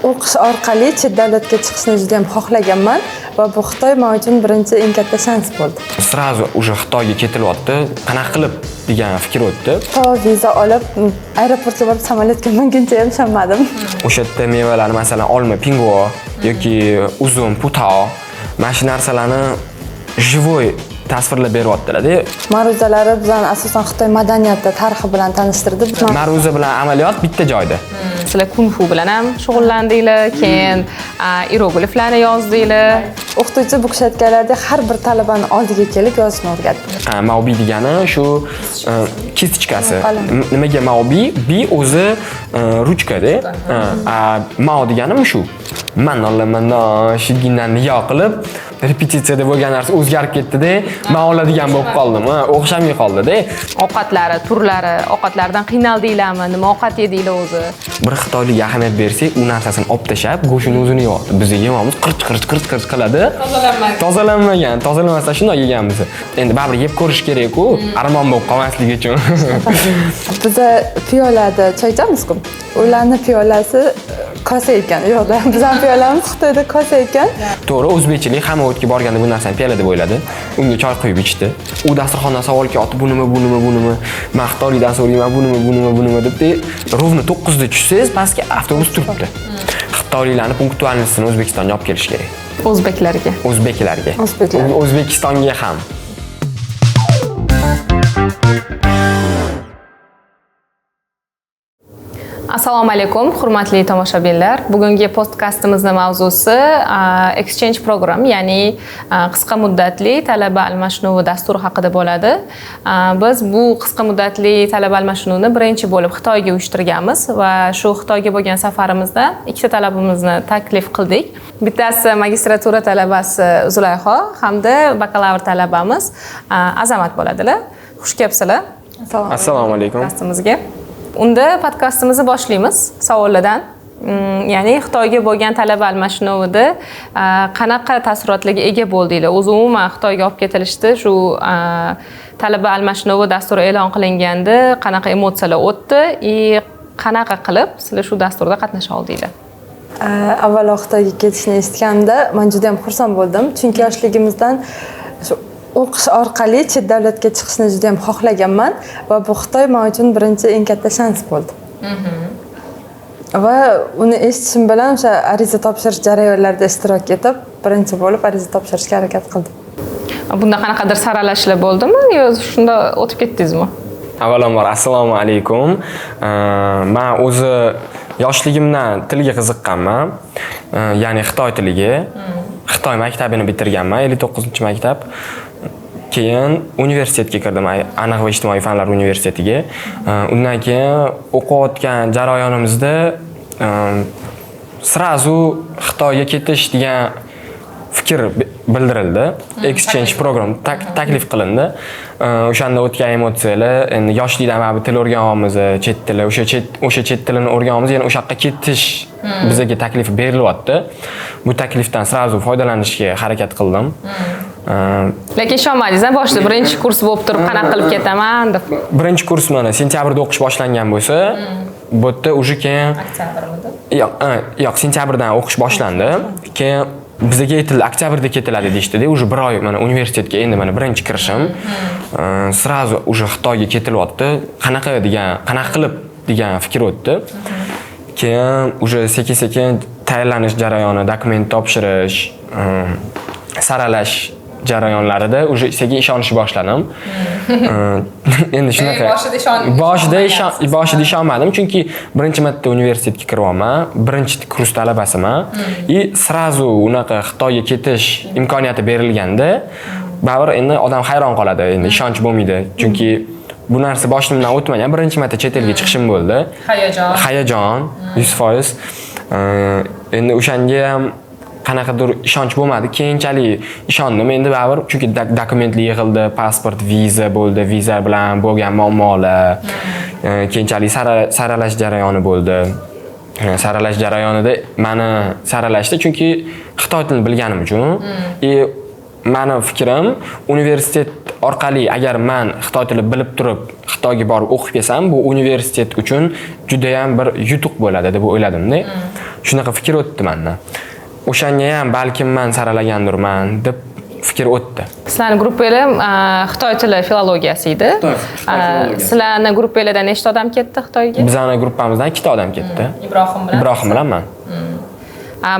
o'qish orqali chet davlatga chiqishni juda ham xohlaganman va bu Xitoy men uchun birinchi eng katta shans bo'ldi. Srazu уже Xitoyga ketilyapti. Qanaqa qilib degan fikr o'tdi. To viza olib aeroportga borib samolyotga minguncha ham ishonmadim. O'sha yerda mevalar, masalan, olma, pingvo yoki uzum, putao, mana shu narsalarni живой tasvirlab beryaptilar-da. Ma'ruzalari bizani asosan Xitoy madaniyati, tarixi bilan tanishtirdi. Ma'ruza bilan amaliyot bitta joyda. Sizlar kung fu bilan ham shug'ullandinglar, keyin irogliflarni yozdinglar. O'qituvchi bu kishi aytganlaridek har bir talabani oldiga kelib yozishni o'rgatdi. Maobi degani shu kistichkasi. Nimaga maobi? Bi o'zi ruchka-da. Mao degani shu. Mana shigginlarni yo qilib repetitsiyada bo'lgan narsa o'zgarib ketdi-da, men oladigan bo'lib qoldim. O'xshamay qoldi-da. Ovqatlari, turlari, ovqatlardan qiynaldinglarmi? Nima ovqat yedinglar o'zi? Bir xitoylik ahamiyat bersak, u narsasini olib tashlab, go'shtini o'zini yeyapti. Biz yemamiz, qirch qiladi. Tozalanmagan. Tozalamasdan shunday yeganmiz. Endi baribir yeb ko'rish kerak-ku, armon bo'lib qolmasligi uchun. Biz piyolada choy ichamiz-ku. Ularni piyolasi kosa ekan. Yo'q, bizning piyolamiz Xitoyda kosa ekan. To'g'ri, o'zbekchilik hamma o'tga borganda bu narsani piyola deb o'yladi. Unga choy quyib ichdi. U dasturxondan savol kelyapti, bu nima? Men xitoylikdan so'rayman, bu nima debdi. Rovni 9 da tushsangiz, pastga avtobus turibdi. Xitoyliklarning punktualligini O'zbekistonga olib kelish kerak. O'zbeklarga. O'zbekistonga ham. Assalomu alaykum, hurmatli tomoshabinlar. Bugungi podkastimizning mavzusi exchange program, ya'ni qisqa muddatli talaba almashinuvi dasturi haqida bo'ladi. Biz bu qisqa muddatli talaba almashinuvini birinchi bo'lib Xitoyga uyushtirganmiz va shu Xitoyga bo'lgan safarimizda ikkita talabamizni taklif qildik. Bittasi magistratura talabasi Zulayho hamda bakalavr talabamiz Azamat bo'ladilar. Xush kelibsizlar. Assalomu alaykum. Podkastimizga. Unda podkastimizni boshlaymiz savollardan. Ya'ni Xitoyga bo'lgan talaba almashinuvida qanaqa taassurotlarga ega bo'ldinglar? O'zi umuman Xitoyga olib ketilishdi, shu talaba almashinuvi dasturi e'lon qilinganda qanaqa emotsiyalar o'tdi va qanaqa qilib sizlar shu dasturda qatnasha oldinglar? Avvalo Xitoyga ketishni eshitganda men juda ham xursand bo'ldim, chunki yoshligimizdan shu o'qish orqali chet davlatga chiqishni juda ham xohlaganman va bu Xitoy men uchun birinchi eng katta shans bo'ldi. Va uni eshitishim bilan o'sha ariza topshirish jarayonlarida ishtirok etib, birinchi bo'lib ariza topshirishga harakat qildim. Bunda qanaqadir saralashlar bo'ldimi yo shunda o'tib ketdingizmi? Avvalambor assalomu alaykum. Men o'zi yoshligimdan tilga qiziqqanman. Ya'ni Xitoy tiliga. Xitoy maktabini bitirganman, 59-maktab. Keyin universitetga kirdim, aniq va ijtimoiy fanlar universitetiga. Undan keyin o'qiyotgan jarayonimizda srazu Xitoyga ketish degan fikr bildirildi. Exchange program taklif qilindi. O'shanda o'tgan emotsiyalar, endi yoshlikdan mana bu til o'rganyapmiz, chet tili, o'sha chet tilini o'rganyapmiz, yana o'sha yoqqa ketish bizga taklif berilyapti. Bu taklifdan srazu foydalanishga harakat qildim. Lekin ishonmadingiz, boshida birinchi kurs bo'lib turib qanaqa qilib ketaman deb. Birinchi kurs mana sentyabrda o'qish boshlangan bo'lsa, bu yerda уже keyin yo'q, sentyabrdan o'qish boshlandi. Keyin bizga aytildi, oktyabrda ketiladi deyishdi-da, уже bir oy mana universitetga endi mana birinchi kirishim. Srazu уже Xitoyga ketilyapti. Qanaqa qilib degan fikr o'tdi. Keyin уже sekin tayyorlanish jarayoni, dokument topshirish, saralash jarayonlarida уже sekin ishonishni boshladim. Endi shunaqa. Boshida ishonmadim, chunki birinchi marta universitetga kiryapman, birinchi kurs talabasiman. Srazu unaqa Xitoyga ketish imkoniyati berilganda, baribir endi odam hayron qoladi, endi ishonch bo'lmaydi, chunki bu narsa boshimdan o'tmagan, birinchi marta chet elga chiqishim bo'ldi. Hayajon, 100%. Endi o'shanga ham qanaqadir ishonch bo'lmadi. Keyinchalik ishondim. Endi baribir chunki dokumentlar yig'ildi, pasport, viza bo'ldi, viza bilan bo'lgan muammolar. Keyinchalik saralash jarayoni bo'ldi. Saralash jarayonida meni saralashdi, chunki Xitoy tilini bilganim uchun. Meni fikrim, universitet orqali agar men Xitoy tilini bilib turib Xitoyga borib o'qib kelsam, bu universitet uchun juda ham bir yutuq bo'ladi deb o'yladim-da. shunaqa fikr o'tdi mendan. O'shanga ham balkim men saralagandirman deb fikr o'tdi. Sizlarni gruppanglar Xitoy tili filologiyasi edi. Sizlarni gruppanglardan nechta odam ketdi Xitoyga? Bizning gruppamizdan 2 odam ketdi. Ibrohim bilan men.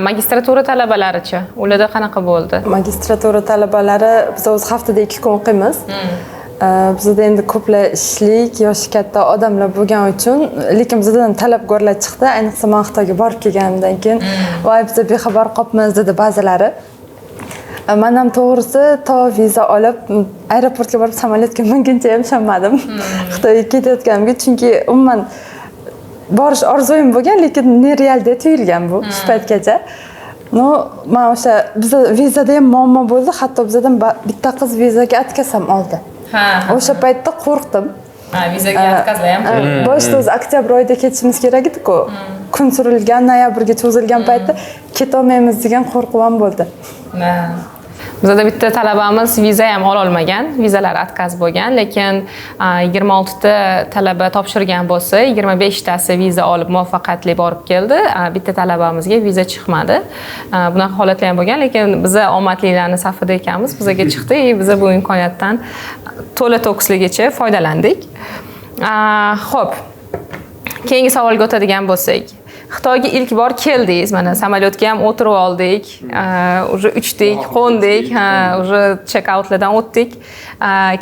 Magistratura talabalarichi? Ularda qanaqa bo'ldi? Magistratura talabalari biz o'z haftada 2 kun o'qiymiz. Bizda endi ko'plar ishlik, yoshi katta odamlar bo'lgani uchun, lekin bizdan talabgorlar chiqdi. Ayniqsa men Xitoyga borib kelganimdan keyin, "Voy, biz bexabar qolibmiz" dedi ba'zilari. Men ham to'g'risi to viza olib aeroportga borib samolyotga minguncha ham ishonmadim. Xitoyga ketayotganimga, chunki umuman borish orzuyim bo'lgan, lekin nerealda tuyulgan bu shu paytgacha. No, men o'sha bizda vizada ham muammo bo'ldi, hatto bizdan bitta qiz vizaga atkazsam oldi. O'sha paytda qo'rqdim. Vizaga atkazlar ham. Boshida o'zi oktyabr oyida ketishimiz kerak edi-ku. Kun surilgan, noyabrga cho'zilgan paytda ketolmaymiz degan qo'rquv ham bo'ldi. Bizda bitta talabamiz viza ham ola olmagan, vizalar atkaz bo'lgan, lekin 26 ta talaba topshirgan bo'lsa, 25 tasi viza olib muvaffaqiyatli borib keldi. Bitta talabamizga viza chiqmadi. Bunaqa holatlar ham bo'lgan, lekin biz omadlilarning safida ekanmiz. Bizga chiqdi, biz bu imkoniyatdan to'la to'kisligicha foydalandik. Xo'p. Keyingi savolga o'tadigan bo'lsak, Xitoyga ilk bor keldingiz, mana samolyotga ham o'tirib oldik, уже uchdik, qo'ndik, уже check-outlardan o'tdik.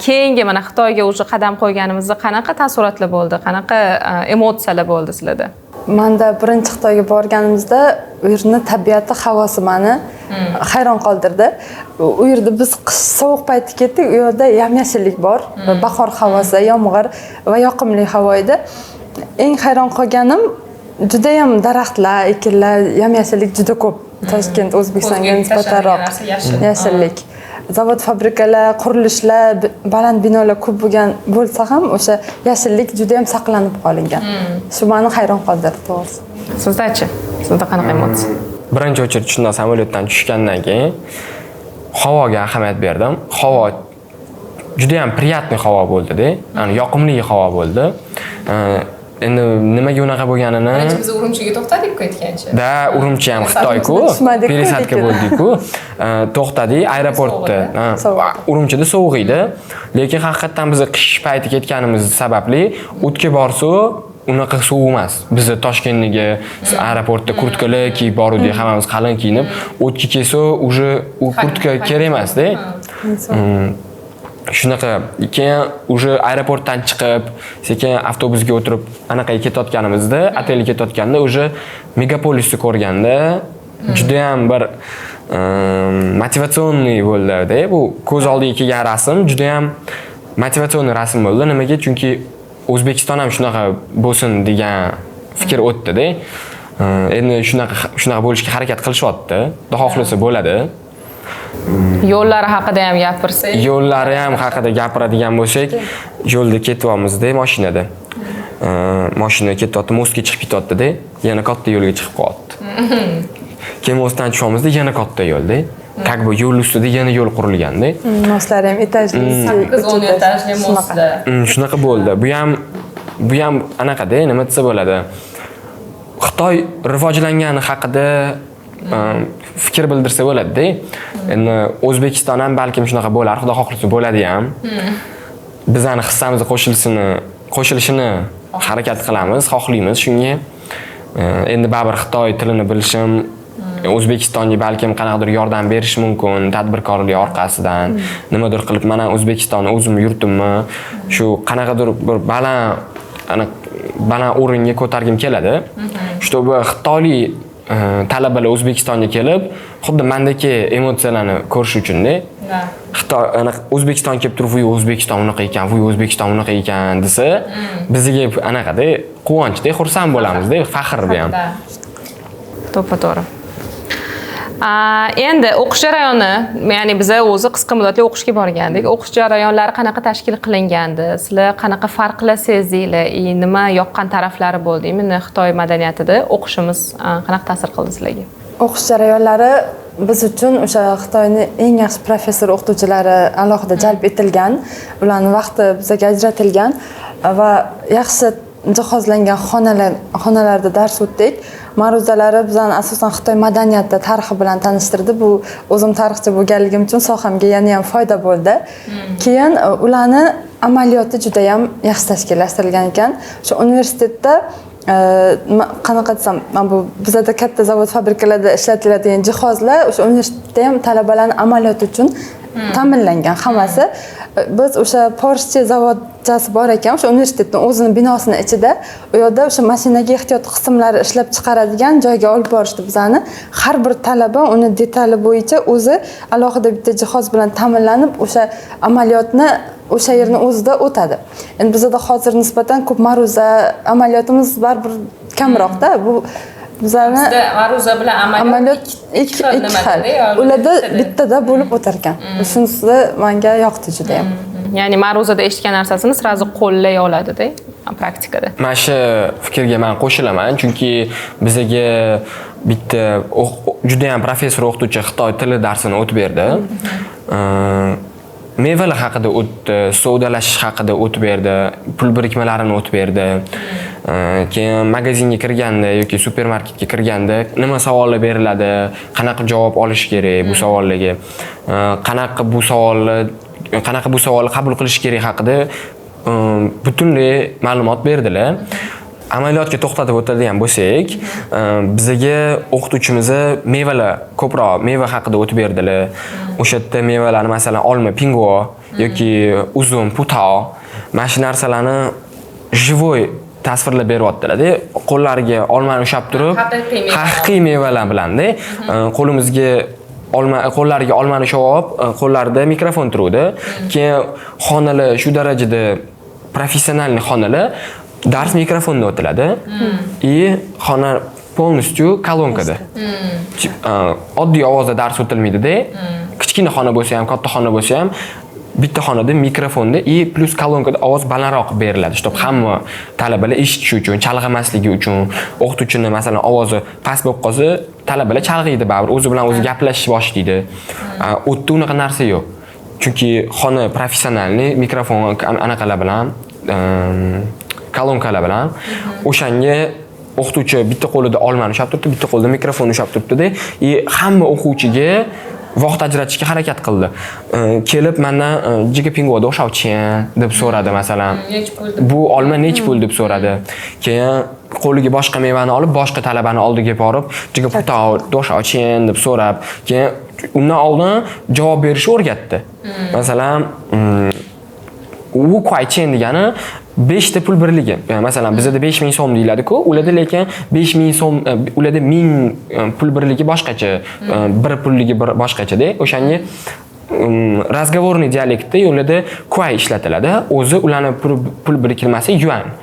Keyingi mana Xitoyga уже qadam qo'yganimizda qanaqa taassurotlar bo'ldi, qanaqa emotsiyalar bo'ldi sizlarda? Menda birinchi Xitoyga borganimizda u yerning tabiati, havosi meni hayron qoldirdi. U yerda biz qish sovuq payti ketdik, u yerda yam-yashillik bor, bahor havosi, yomg'ir va yoqimli havo edi. Eng hayron qolganim juda ham daraxtlar, ekinlar, yam-yashillik juda ko'p. Toshkent, O'zbekistonga nisbatanroq yashillik. Zavod, fabrikalar, qurilishlar, baland binolar ko'p bo'lgan bo'lsa ham o'sha yashillik juda ham saqlanib qolingan. Shu meni hayron qoldirdi to'g'risi. Sizda-chi? Sizda qanaqa emotsiya? Birinchi o'chirib shunday samolyotdan tushgandan keyin havoga ahamiyat berdim. Havo juda ham приятный havo bo'ldi-da. Ya'ni yoqimli havo bo'ldi. Endi nimaga unaqa bo'lganini biz Urumchiga to'xtadik-ku aytgancha. Da, Urumchi ham Xitoy-ku, пересадка bo'ldik-ku. To'xtadik aeroportda. Urumchida sovuq edi, lekin haqiqatan biz qish payti ketganimiz sababli o'tga borsa unaqa sovuq emas. Biz Toshkentdagi aeroportda kurtkalar kiyib bordik, hammamiz qalin kiyinib, o'tga kelsa уже u kurtka kerak emas-da. Shunaqa keyin уже aeroportdan chiqib, sekin avtobusga o'tirib anaqaga ketayotganimizda, otelga ketayotganda уже megapolisni ko'rganda juda ham bir motivatsionniy bo'ldi-da. Bu ko'z oldiga kelgan rasm juda ham motivatsionniy rasm bo'ldi. Nimaga? Chunki O'zbekiston ham shunaqa bo'lsin degan fikr o'tdi-da. Endi shunaqa bo'lishga harakat qilishyapti. Xudo xohlasa bo'ladi. Yo'llari haqida ham gapirsak. Yo'llari ham haqida gapiradigan bo'lsak, yo'lda ketyapmiz-da mashinada. Mashina ketyapti, mostga chiqib ketyapti-da, yana katta yo'lga chiqib qolyapti. Keyin mostdan tushamiz-da, yana katta yo'lda. Как бы yo'l ustida yana yo'l qurilganda. Mostlar ham etajli, 8-10 etajli mostlar. Shunaqa bo'ldi. Bu ham anaqada, nima desa bo'ladi? Xitoy rivojlangani haqida fikr bildirsa bo'ladi-da. Endi O'zbekiston ham balkim shunaqa bo'lar, xudo xohlasa bo'ladi ham. Bizning hissamiz qo'shilishini harakat qilamiz, xohlaymiz shunga. Endi baribir Xitoy tilini bilishim, O'zbekistonga balkim qanaqadir yordam berish mumkin, tadbirkorlik orqasidan. Nimadir qilib, mana O'zbekistonni o'zim yurtimmi, shu qanaqadir bir baland o'ringa ko'targim keladi. Чтобы Xitoylik talabalar O'zbekistonga kelib, xuddi mendagi emotsiyalarni ko'rish uchun-da. Xitoy O'zbekiston kelib turib, "Voy, O'zbekiston unaqa ekan, voy, O'zbekiston unaqa ekan" desa, bizga anaqada quvonchda, xursand bo'lamiz-da, faxr bu ham. To'g'ri. Endi o'qish jarayoni, ya'ni biz o'zi qisqa muddatli o'qishga borgandik. O'qish jarayonlari qanaqa tashkil qilingandi? Sizlar qanaqa farqlar sezdinglar? Nima yoqqan taraflari bo'ldi? Meni Xitoy madaniyatida o'qishimiz qanaqa ta'sir qildi sizlarga? O'qish jarayonlari biz uchun o'sha Xitoyning eng yaxshi professor o'qituvchilari alohida jalb etilgan, ularning vaqti bizga ajratilgan va yaxshi jihozlangan xonalarda dars o'tdik. ma'ruzalari bizani asosan Xitoy madaniyati, tarixi bilan tanishtirdi. Bu o'zim tarixchi bo'lganligim uchun sohamga yana ham foyda bo'ldi. Keyin ularni amaliyoti juda ham yaxshi tashkillashtirilgan ekan. Shu universitetda qanaqa desam, mana bu bizda katta zavod fabrikalarda ishlatiladigan jihozlar o'sha universitetda ham talabalarning amaliyoti uchun ta'minlangan hammasi. Biz o'sha Porsche zavodchasi bor ekan, o'sha universitetning o'zining binosining ichida, u yerda o'sha mashinaga ehtiyot qismlari ishlab chiqaradigan joyga olib borishdi bizani. Har bir talaba uni detali bo'yicha o'zi alohida bitta jihoz bilan ta'minlanib, o'sha amaliyotni o'sha yerning o'zida o'tadi. Endi bizda hozir nisbatan ko'p ma'ruza amaliyotimiz baribir kamroqda. Bu bizlarni ma'ruza bilan amaliyot ikki xil. Ularda bittada bo'lib o'tar ekan. Shunisi menga yoqdi juda ham. Ya'ni ma'ruzada eshitgan narsasini sirazi qo'llay oladi-da praktikada. Mana shu fikrga men qo'shilaman, chunki bizga bitta juda ham professor o'qituvchi Xitoy tili darsini o'tib berdi. Mevalar haqida o'tdi, savdolashish haqida o'tib berdi, pul birikmalarini o'tib berdi. Keyin magazinga kirganda yoki supermarketga kirganda nima savollar beriladi, qanaqa javob olish kerak bu savollarga, qanaqa bu savolni qabul qilish kerak haqida butunlay ma'lumot berdilar. Amaliyotga to'xtatib o'tadigan bo'lsak, bizga o'qituvchimiz ko'proq meva haqida o'tib berdilar. O'sha yerda mevalarni masalan olma, pingo yoki uzum, putao, mana shu narsalarni живой tasvirlab beryaptilar-da. Qo'llariga olmani ushlab turib, haqiqiy mevalar bilan-da, qo'llariga olmani ushlab, qo'llarida mikrofon turuvdi. Keyin xonalar shu darajada professional xonalar dars mikrofonda o'tiladi. Xona полностью kolonkada. Oddiy ovozda dars o'tilmaydi-da. Kichkina xona bo'lsa ham, katta xona bo'lsa ham bitta xonada mikrofonda plus kolonkada ovoz balandroq beriladi, чтобы hamma talabalar eshitishi uchun, chalg'amasligi uchun. O'qituvchining masalan ovozi past bo'lib qolsa, talabalar chalg'iydi baribir, o'zi bilan o'zi gaplashishni boshlaydi. O'tda unaqa narsa yo'q. Chunki xona professionalniy mikrofon anaqalar bilan, kolonkalar bilan o'shanga o'qituvchi bitta qo'lida olmani ushlab turibdi, bitta qo'lida mikrofonni ushlab turibdi-da, hamma o'quvchiga vaqt ajratishga harakat qildi. Kelib mendan jiga pingoda o'xshavchian deb so'radi masalan. Bu olma nech pul deb so'radi. Keyin qo'liga boshqa mevani olib, boshqa talabani oldiga borib, jiga putao o'xshavchian deb so'rab, keyin undan oldin javob berishni o'rgatdi. Masalan, u quaychen degani 5 ta pul birligi. Masalan, bizda 5000 so'm deyiladi-ku, ularda lekin 5000 so'm, ularda 1000 pul birligi boshqacha, 1 pulligi boshqacha-da. O'shanga razgovorniy dialektda ularda kuay ishlatiladi. O'zi ularning pul birikmasi yuan.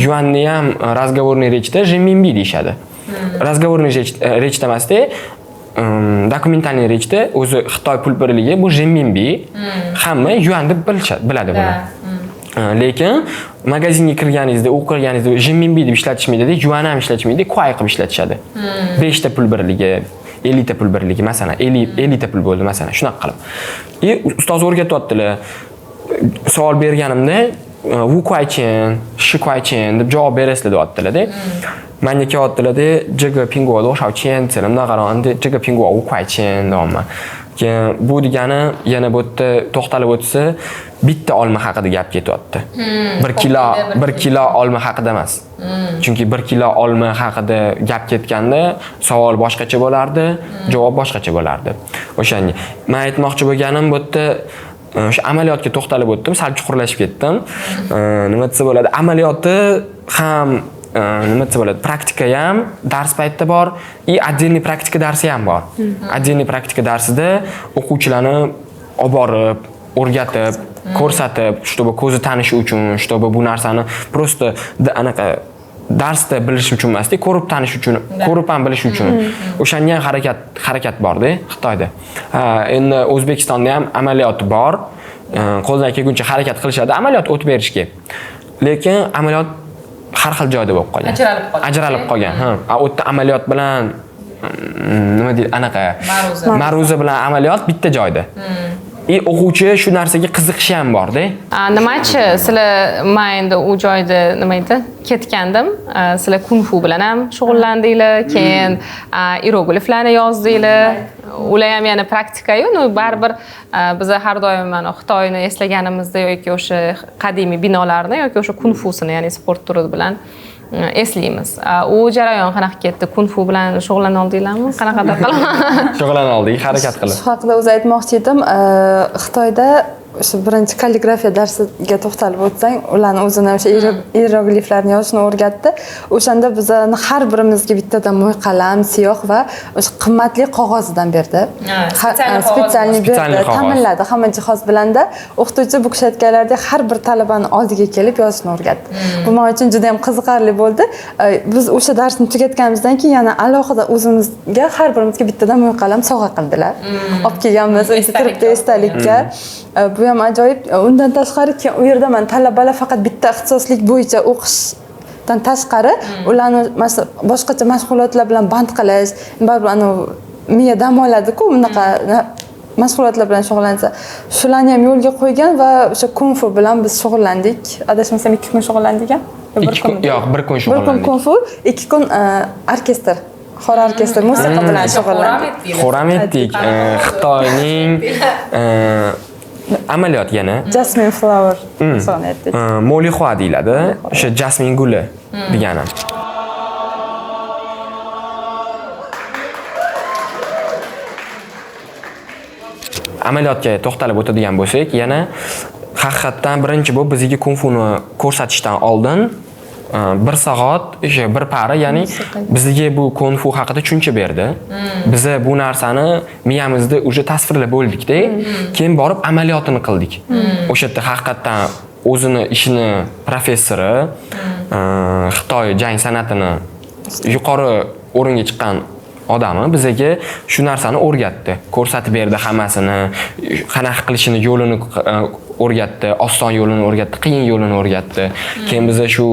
Yuanni ham razgovorniy rechda renminbi deyshadi. Razgovorniy rechda emasda, dokumentalniy rechda o'zi Xitoy pul birligi bu renminbi, hamma yuan deb biladi buni. Lekin magazinga kirganingizda, o'qiganingizda renminbi deb ishlatishmaydi, yuan ham ishlatishmaydi, kuay qilib ishlatishadi. 5 ta pul birligi, 50 ta pul birligi, masalan, 50 ta pul bo'ldi, masalan, shunaqa qilib. Ustoz o'rgatyaptilar. Savol berganimda, "Wu quaychen, shi quaychen" deb javob berasizlar deyaptilar-da. Menga kelyaptilar-da, "Jiga pingo o'xshavchian" desamda qaraganda, "Jiga pingo wu quaychen" deyapman. Keyin bu degani yana bu yerda to'xtalib o'tsa, bitta olma haqida gap ketyapti. 1 kilo olma haqida emas. Chunki 1 kilo olma haqida gap ketganda savol boshqacha bo'lardi, javob boshqacha bo'lardi. O'shanga men aytmoqchi bo'lganim bu yerda o'sha amaliyotga to'xtalib o'tdim, sal chuqurlashib ketdim. Nima desa bo'ladi? Amaliyoti ham nima desa bo'ladi? Praktika ham dars paytida bor, отдельный praktika darsi ham bor. Отдельный praktika darsida o'quvchilarni olib borib, o'rgatib, ko'rsatib, чтобы ko'zi tanishi uchun, чтобы bu narsani просто anaqa darsda bilish uchun emas, ko'rib tanish uchun, ko'rib ham bilish uchun. O'shanga harakat bor-da Xitoyda. Endi O'zbekistonda ham amaliyot bor. Qo'ldan kelguncha harakat qilishadi amaliyot o'tib berishga. Lekin amaliyot har xil joyda bo'lib qolgan. Ajralib qolgan. O'tda amaliyot bilan nima deydi, anaqa ma'ruza bilan amaliyot bitta joyda. o'quvchi shu narsaga qiziqishi ham bor-da. Nimachi, sizlar men endi u joyda nima edi? Ketgandim. Sizlar kung fu bilan ham shug'ullandinglar, keyin iyerogliflarni yozdinglar. Ular ham yana praktika-yu, baribir biz har doim mana Xitoyni eslaganimizda yoki o'sha qadimiy binolarni yoki o'sha kung fusini, ya'ni sport turi bilan eslaymiz. U jarayon qanaqa ketdi? Kung fu bilan shug'ullana oldinglarmi? Qanaqadir qilib? Shug'ullana oldik, harakat qilib. Shu haqida o'zi aytmoqchi edim. Xitoyda o'sha birinchi kalligrafiya darsiga to'xtalib o'tsang, ularni o'zini o'sha iyerogliflarni yozishni o'rgatdi. O'shanda bizani har birimizga bittadan mo'y qalam, siyoh va o'sha qimmatli qog'ozdan berdi. Spetsialniy berdi, ta'minladi hamma jihoz bilanda. O'qituvchi bu kishi aytganlaridek har bir talabani oldiga kelib yozishni o'rgatdi. Bu men uchun juda ham qiziqarli bo'ldi. Biz o'sha darsni tugatganimizdan keyin yana alohida o'zimizga har birimizga bittadan mo'y qalam sovg'a qildilar. Olib kelganmiz, o'zi turibdi esdalikka. Bu ham ajoyib. Undan tashqari u yerda men talabalar faqat bitta ixtisoslik bo'yicha o'qishdan tashqari ularni boshqacha mashg'ulotlar bilan band qilish, baribir miya dam oladi-ku, bunaqa mashg'ulotlar bilan shug'ullansa, shularni ham yo'lga qo'ygan va o'sha kung fu bilan biz shug'ullandik. Adashmasam 2 kun shug'ullandik-a? Yo'q, 1 kun shug'ullandik. 1 kun kung fu, 2 kun orkestr. Xor orkestr musiqa bilan shug'ullandik. Xo'ram etdik. Xitoyning amaliyot yana Jasmine flower son etdik. Molixua deyiladi. O'sha jasmin guli degani. Amaliyotga to'xtalib o'tadigan bo'lsak, yana haqiqatdan birinchi bo'lib bizga kung funi ko'rsatishdan oldin 1 soat o'sha bir pari, ya'ni bizga bu kung fu haqida tushuncha berdi. Biz bu narsani miyamizda o'sha tasvirlab bo'ldik-da, keyin borib amaliyotini qildik. O'sha yerda haqiqatdan o'zini ishini professori, Xitoy jang san'atini yuqori o'ringa chiqqan odami bizga shu narsani o'rgatdi, ko'rsatib berdi hammasini, qanaqa qilishini yo'lini o'rgatdi, oson yo'lini o'rgatdi, qiyin yo'lini o'rgatdi. Keyin biz shu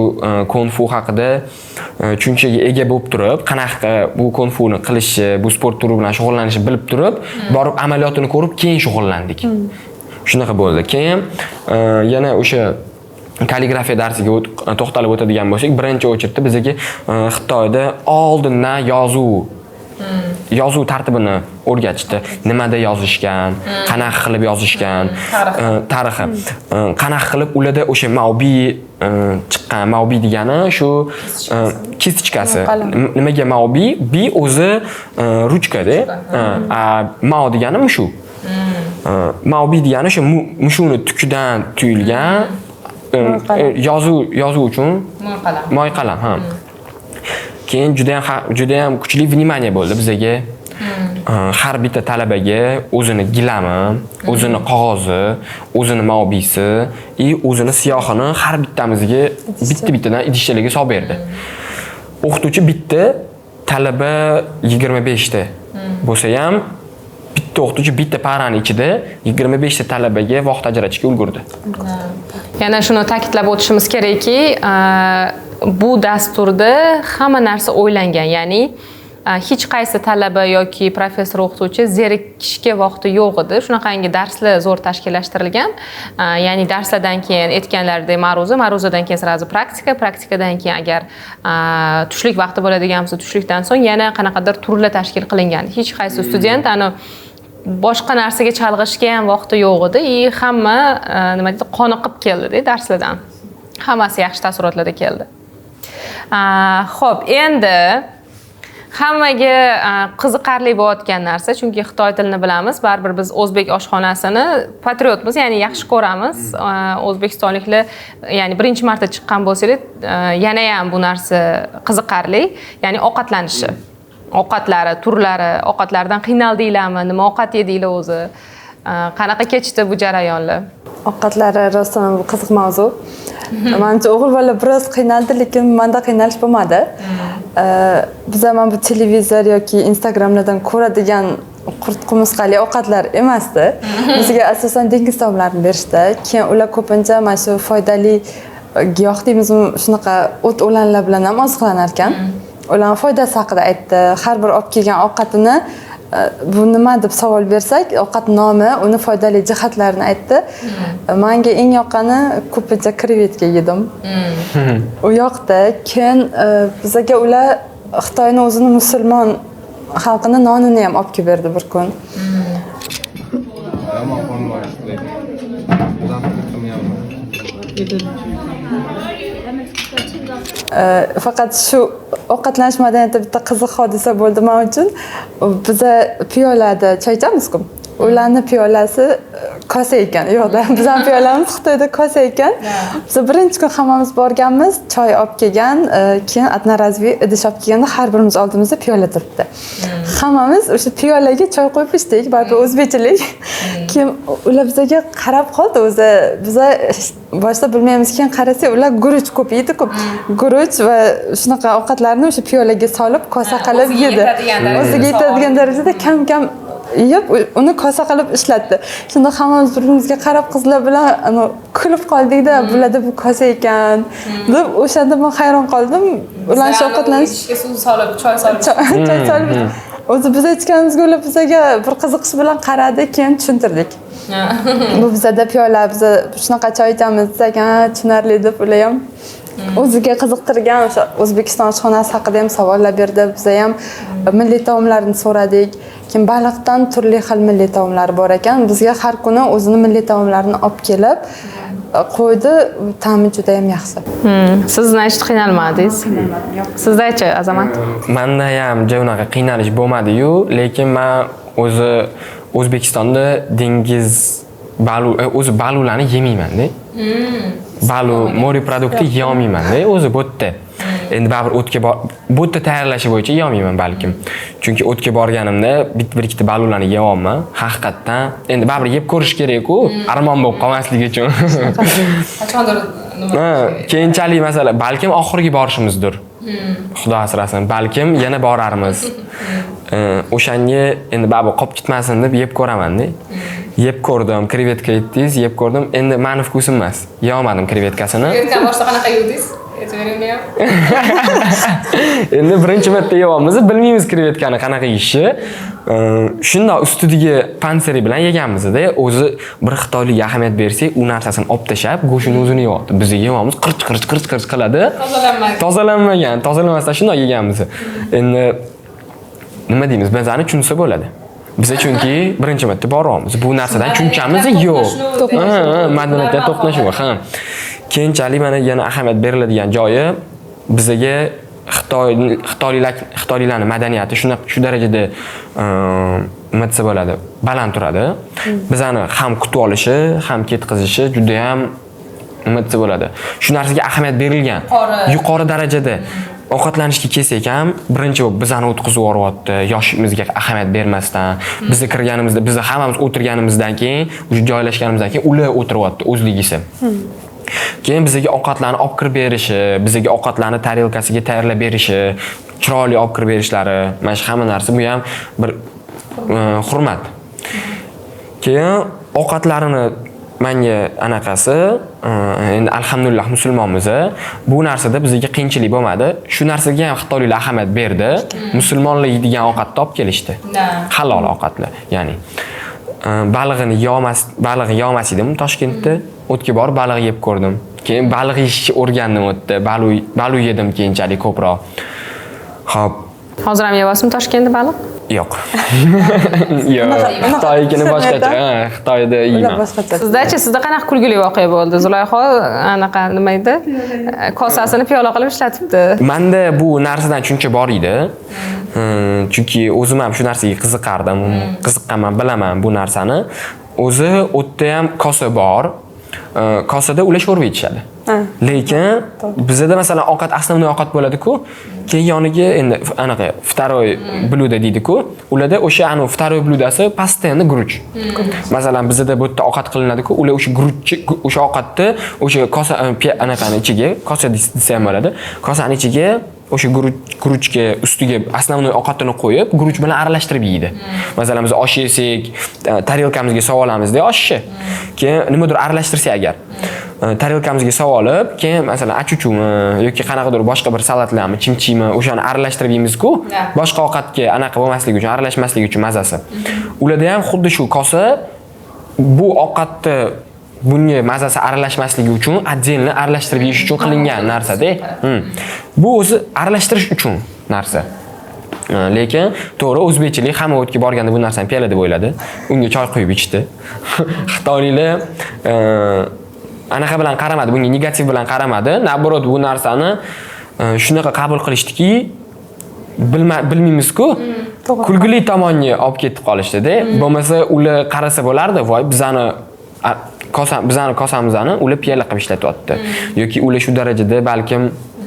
kung fu haqida tushunchaga ega bo'lib turib, qanaqa bu kung funi qilishi, bu sport turi bilan shug'ullanishni bilib turib, borib amaliyotini ko'rib, keyin shug'ullandik. Shunaqa bo'ldi. Keyin yana o'sha kalligrafiya darsiga to'xtalib o'tadigan bo'lsak, birinchi o'chirda bizga Xitoyda oldindan yozuv tartibini o'rgatishdi. Nimada yozishgan, qanaqa qilib yozishgan, tarixi. Qanaqa qilib ularda o'sha Maubi chiqqan. Maubi degani shu kistichkasi. Nimaga Maubi? Bi o'zi ruchkada. Mao degani mushu. Maubi degani o'sha mushuni tukidan tuyilgan yozuv uchun mo'y qalam. Keyin juda ham kuchli vнимание bo'ldi bizga. Har bitta talabaga o'zini gilami, o'zini qog'ozi, o'zini maubisi, o'zini siyohini har bittamizga bitta-bittadan idishchalarga solib berdi. O'qituvchi bitta, talaba 25 ta bo'lsa ham bitta o'qituvchi bitta parani ichida 25 ta talabaga vaqt ajratishga ulgurdi. Yana shuni ta'kidlab o'tishimiz kerakki, bu dasturda hamma narsa o'ylangan, ya'ni hech qaysi talaba yoki professor o'qituvchi zerikishga vaqti yo'q edi. Shunaqangi darslar zo'r tashkillashtirilgan. Ya'ni darslardan keyin aytganlaridek ma'ruzadan keyin sirazi praktikadan keyin agar tushlik vaqti bo'ladigan bo'lsa, tushlikdan so'ng yana qanaqadir turlar tashkil qilingan. Hech qaysi student boshqa narsaga chalg'ishga ham vaqti yo'q edi. Hamma nima deydi, qoniqib keldi-da darslardan. Hammasi yaxshi taassurotlarda keldi. Xo'p, endi hammaga qiziqarli bo'layotgan narsa, chunki Xitoy tilini bilamiz, baribir biz o'zbek oshxonasini patriotmiz, ya'ni yaxshi ko'ramiz. O'zbekistonliklar, ya'ni birinchi marta chiqqan bo'lsangiz, yana ham bu narsa qiziqarli, ya'ni ovqatlanishi. Ovqatlari, turlari, ovqatlardan qiynaldinglarmi? Nima ovqat yedinglar o'zi? Qanaqa kechdi bu jarayonlar? Ovqatlari rostdan bu qiziq mavzu. Menimcha o'g'il bola biroz qiynaldi, lekin menda qiynalish bo'lmadi. Biz ham bu televizor yoki Instagramlardan ko'radigan qurt qumursqali ovqatlar emasdi. Bizga asosan dengiz taomlarini berishdi. Keyin ular ko'pincha mana shu foydali giyoh deymizmi, shunaqa o't-o'lanlar bilan ham oziqlanar ekan. Ularning foydasi haqida aytdi. Har bir olib kelgan ovqatini bu nima deb savol bersak, ovqat nomi, uni foydali jihatlarini aytdi. Menga eng yoqqani ko'pincha krevetka yedim. U yoqda keyin bizga ular Xitoyning o'zini musulmon xalqini nonini ham olib kelib berdi bir kun. Faqat shu ovqatlanish madaniyatida bitta qiziq hodisa bo'ldi men uchun. Biza piyolada choy ichamiz-ku. Ularning piyolasi kosa ekan. Yo'qda, bizning piyolamiz Xitoyda kosa ekan. Biz birinchi kun hammamiz borganmiz, choy olib kelgan, keyin одноразовый idish olib kelganda har birimiz oldimizda piyola turibdi. Hammamiz o'sha piyolaga choy qo'yib ichdik, balki o'zbekchilik. Keyin ular bizga qarab qoldi, o'zi biza boshda bilmaymiz, keyin qarasak ular guruch ko'p yeydi-ku. Guruch va shunaqa ovqatlarni o'sha piyolaga solib kosa qilib yedi. O'ziga yetadigan darajada kam-kam yeb uni kosa qilib ishlatdi. Shunda hammamiz bir-birimizga qarab qizlar bilan kulib qoldik-da, bularda bu kosa ekan deb o'shanda men hayron qoldim. Ular ovqatlanish suv solib, choy solib. Choy solib. O'zi biz aytganimizga ular bizga bir qiziqish bilan qaradi, keyin tushuntirdik. Bu bizada piyola, biz shunaqa choy ichamiz desak, tushunarli deb ular ham o'ziga qiziqtirgan o'sha O'zbekiston oshxonasi haqida ham savollar berdi. Biz ham milliy taomlarni so'radik. Keyin baliqdan turli xil milliy taomlar bor ekan. Bizga har kuni o'zini milliy taomlarini olib kelib qo'ydi. Ta'mi juda ham yaxshi. Siz nechta qiynalmadingiz? Sizda-chi, Azamat? Menda ham unaqa qiynalish bo'lmadi-yu, lekin men o'zi O'zbekistonda dengiz balularni yemayman-da. Balu mori produkti yemayman-da, o'zi bu yerda. Endi baribir o'tga bu yerda tayyorlashi bo'yicha yemayman balkim. Chunki o'tga borganimda bir ikkita balularni yeyapman. Haqiqatdan endi baribir yeb ko'rish kerak-ku, armon bo'lib qolmasligi uchun. Qachondir keyinchalik masala balkim oxirgi borishimizdir. Xudo asrasin, balkim yana borarmiz. O'shanga endi baribir qolib ketmasin deb yeb ko'raman-da. Yeb ko'rdim, krevetka aytdingiz, yeb ko'rdim. Endi meni vkusim emas. Yeolmadim krevetkasini. Krevetka boshqa qanaqa yedingiz? Aytavering ham. Endi birinchi marta yeyapmiz, bilmaymiz krevetkani qanaqa yeyishni. Shunda ustiga panseri bilan yeganmiz-da, o'zi bir xitoylik ahamiyat bersak, u narsasini olib tashab, go'shtini o'zini yeyapti. Biz yeyapmiz, qirch qiladi. Tozalanmagan, tozalamasdan shunday yeganmiz. Endi nima deymiz, bizani tushunsa bo'ladi. Biz chunki birinchi marta boryapmiz. Bu narsadan tushunchamiz yo'q. Madaniyatga to'qnashuv, ha. Keyinchalik mana yana ahamiyat beriladigan joyi bizga Xitoyliklarning madaniyati shu darajada nima desa bo'ladi, baland turadi. Bizani ham kutib olishi, ham ketqizishi juda ham nima desa bo'ladi. Shu narsaga ahamiyat berilgan. Yuqori darajada ovqatlanishga kelsak ham birinchi bo'lib bizani o'tkazib yuboryapti, yoshimizga ahamiyat bermasdan. Biz kirganimizda, biz hammamiz o'tirganimizdan keyin, o'sha joylashganimizdan keyin ular o'tiryapti o'zligisi. Keyin bizga ovqatlarni olib kirib berishi, bizga ovqatlarni tarelkasiga tayyorlab berishi, chiroyli olib kirib berishlari, mana shu hamma narsa bu ham bir hurmat. Keyin ovqatlarini menga anaqasi, endi alhamdulillah musulmonmiz. Bu narsada bizga qiyinchilik bo'lmadi. Shu narsaga ham xitoyliklar ahamiyat berdi. Musulmonlar yeydigan ovqatni olib kelishdi. Halol ovqatlar, ya'ni balig'ini yemas edim Toshkentda. O'tga borib baliq yeb ko'rdim. Keyin baliq yeyishni o'rgandim o'tda. Balu yedim keyinchalik ko'proq. Xo'p. Hozir ham yeyapsizmi Toshkentda baliq? Yo'q. Yo'q. Xitoykini boshqacha. Xitoyda yeyman. Sizda qanaqa kulgili voqea bo'ldi? Zulayho anaqa nima edi? Kosasini piyola qilib ishlatibdi. Menda bu narsadan tushuncha bor edi. Chunki o'zim ham shu narsaga qiziqardim. Qiziqqanman, bilaman bu narsani. O'zi o'tda ham kosa bor. Kosada ular sho'rva ichishadi. Lekin bizda masalan ovqat asosiy ovqat bo'ladi-ku, keyin yoniga endi anaqa второй блюдо deydi-ku, ularda o'sha второй блюдоsi постоянно guruch. Masalan bizda bu yerda ovqat qilinadi-ku, ular o'sha guruchni, o'sha ovqatni o'sha kosa anaqani ichiga, kosa desa ham bo'ladi, kosaning ichiga o'sha guruchga ustiga основной ovqatini qo'yib, guruch bilan aralashtirib yeydi. Masalan, biz osh yesak, tarelkamizga solib olamizda oshni. Keyin nimadir aralashtirsak agar, tarelkamizga solib olib, keyin masalan achuchumi yoki qanaqadir boshqa bir salatlarmi, chimchimi o'shani aralashtirib yeymiz-ku, boshqa ovqatga anaqa bo'lmasligi uchun, aralashmasligi uchun mazasi. Ularda ham xuddi shu kosa bu ovqatni bunga mazasi aralashmasligi uchun отдельно aralashtirib yeyish uchun qilingan narsa-da. Bu o'zi aralashtirish uchun narsa. Lekin to'g'ri o'zbekchilik hamma o'tga borganda bu narsani piyola deb o'yladi. Unga choy quyib ichdi. Xitoyliklar anaqa bilan qaramadi, bunga negativ bilan qaramadi. Naborot bu narsani shunaqa qabul qilishdiki, bilmaymiz-ku, kulgili tomonga olib ketib qolishdi-da. Bo'lmasa ular qarasa bo'lardi, voy bizani kosamizni ular piyola qilib ishlatyapti. Yoki ular shu darajada balkim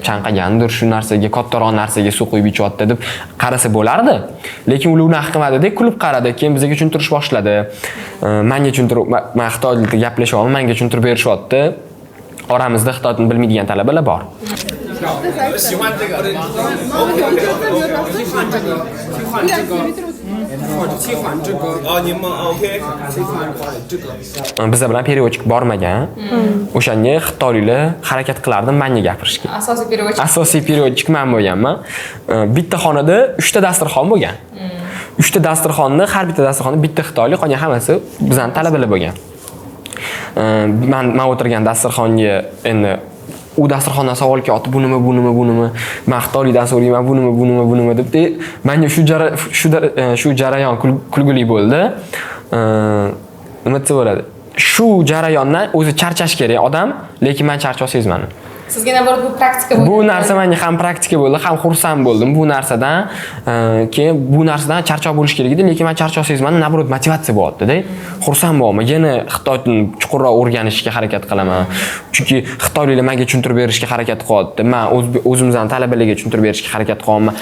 chanqagandir, shu narsaga, kattaroq narsaga suv quyib ichyapti deb qarasa bo'lardi. Lekin ular uni qilmadi-da, kulib qaradi, keyin bizga tushuntirish boshladi. Menga tushuntirib, men xitoy tilida gaplashyapman, menga tushuntirib berishyapti. Oramizda xitoy tilini bilmaydigan talabalar bor. 喜欢这个，替换这个。哦，你们 OK？ 替换这个。 Bizlar bilan переводчик bormagan. O'shanga xitoyliklar harakat qilardi menga gapirishga. Asosiy переводчик. Asosiy переводчик men bo'lganman. Bitta xonada 3 ta dasturxon bo'lgan. 3 ta dasturxonni, har bitta dasturxonda bitta xitoylik, qolgan hammasi bizning talabalar bo'lgan. Men o'tirgan dasturxonga endi u dasturxondan savol kelyapti, bu nima, bu nima, bu nima. Men xitoylikdan so'rayman, bu nima, bu nima, bu nima deb. Menga shu jarayon kulguli bo'ldi. Nima desa bo'ladi? Shu jarayondan o'zi charchash kerak odam, lekin men charchoq sezmadim. Sizga naborot bu praktika bo'ldi. Bu narsa menga ham praktika bo'ldi, ham xursand bo'ldim bu narsadan. Keyin bu narsadan charchoq bo'lish kerak edi, lekin men charchoq sezmadim, naborot motivatsiya bo'lyapti-da. Xursand bo'laman. Yana xitoy tilini chuqurroq o'rganishga harakat qilaman. Chunki xitoyliklar menga tushuntirib berishga harakat qilyapti. Men o'zimizdan talabalarga tushuntirib berishga harakat qilaman.